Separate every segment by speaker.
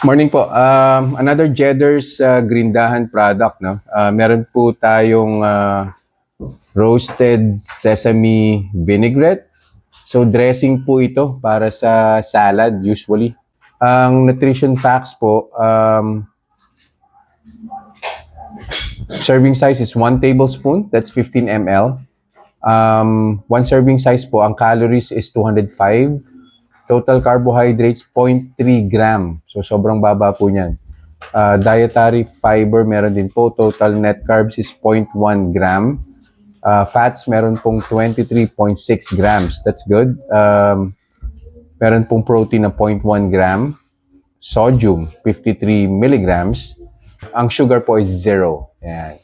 Speaker 1: Morning po. Another Jedder's Grindahan product, no? Meron po tayong roasted sesame vinaigrette. So dressing po ito para sa salad usually. Ang nutrition facts po, serving size is 1 tablespoon, that's 15 ml. One serving size po, ang calories is 205. Total carbohydrates, 0.3 gram. So, sobrang baba po niyan. Dietary fiber, meron din po. Total net carbs is 0.1 gram. Fats, meron pong 23.6 grams. That's good. Meron pong protein na 0.1 gram. Sodium, 53 milligrams. Ang sugar po is 0. Yan.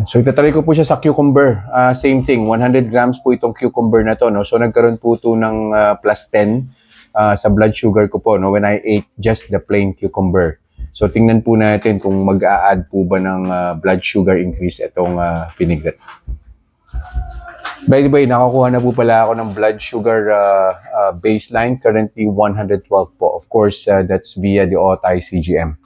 Speaker 1: So, itatry ko po siya sa cucumber. Same thing, 100 grams po itong cucumber na to. No? So, nagkaroon po ito ng plus 10 sa blood sugar ko po no? When I ate just the plain cucumber. So, tingnan po natin kung mag-a-add po ba ng blood sugar increase itong vinaigrette. By the way, nakakuha na po pala ako ng blood sugar baseline. Currently, 112 po. Of course, that's via the OTI CGM.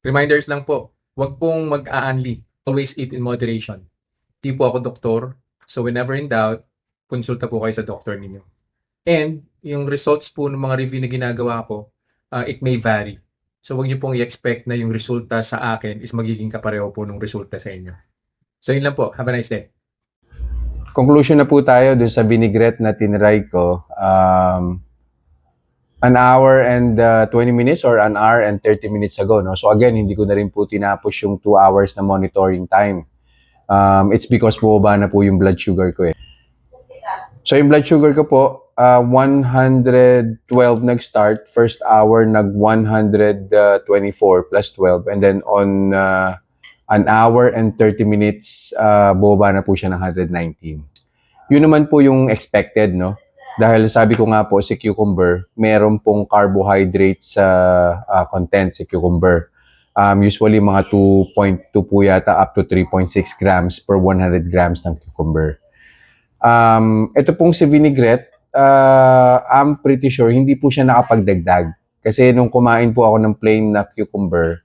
Speaker 2: Reminders lang po, huwag pong mag-a-unli. Always eat in moderation. Di po ako doktor, so whenever in doubt, konsulta po kayo sa doktor ninyo. And yung results po ng mga review na ginagawa ko, it may vary. So huwag niyo pong i-expect na yung resulta sa akin is magiging kapareho po ng resulta sa inyo. So yun lang po. Have a nice day.
Speaker 1: Conclusion na po tayo dun sa vinaigrette na tinry ko. An hour and 20 minutes or an hour and 30 minutes ago. No? So again, hindi ko na rin po tinapos yung 2 hours na monitoring time. It's because bumaba na po yung blood sugar ko eh. So yung blood sugar ko po, 112 nag-start. First hour, nag-124 plus 12. And then on an hour and 30 minutes, bumaba na po siya ng 119. Yun naman po yung expected, no? Dahil sabi ko nga po, si cucumber, meron pong carbohydrates sa content si cucumber. Usually mga 2.2 po yata up to 3.6 grams per 100 grams ng cucumber. Ito pong si vinaigrette, I'm pretty sure hindi po siya nakapagdagdag. Kasi nung kumain po ako ng plain na cucumber,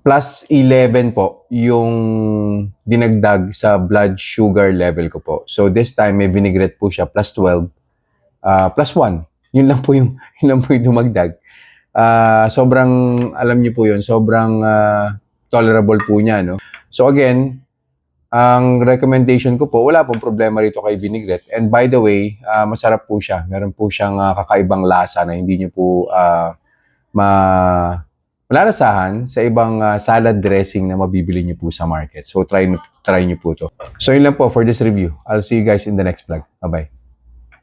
Speaker 1: plus 11 po yung dinagdag sa blood sugar level ko po. So this time may vinaigrette po siya plus 12. Plus 1. Yun lang po yung dumagdag. Sobrang, alam niyo po yun, sobrang tolerable po niya, no? So again, ang recommendation ko po, wala pong problema rito kay vinaigrette. And by the way, masarap po siya. Meron po siyang kakaibang lasa na hindi niyo po malalasahan sa ibang salad dressing na mabibili niyo po sa market. So try niyo po to. So yun lang po for this review. I'll see you guys in the next vlog. Bye-bye.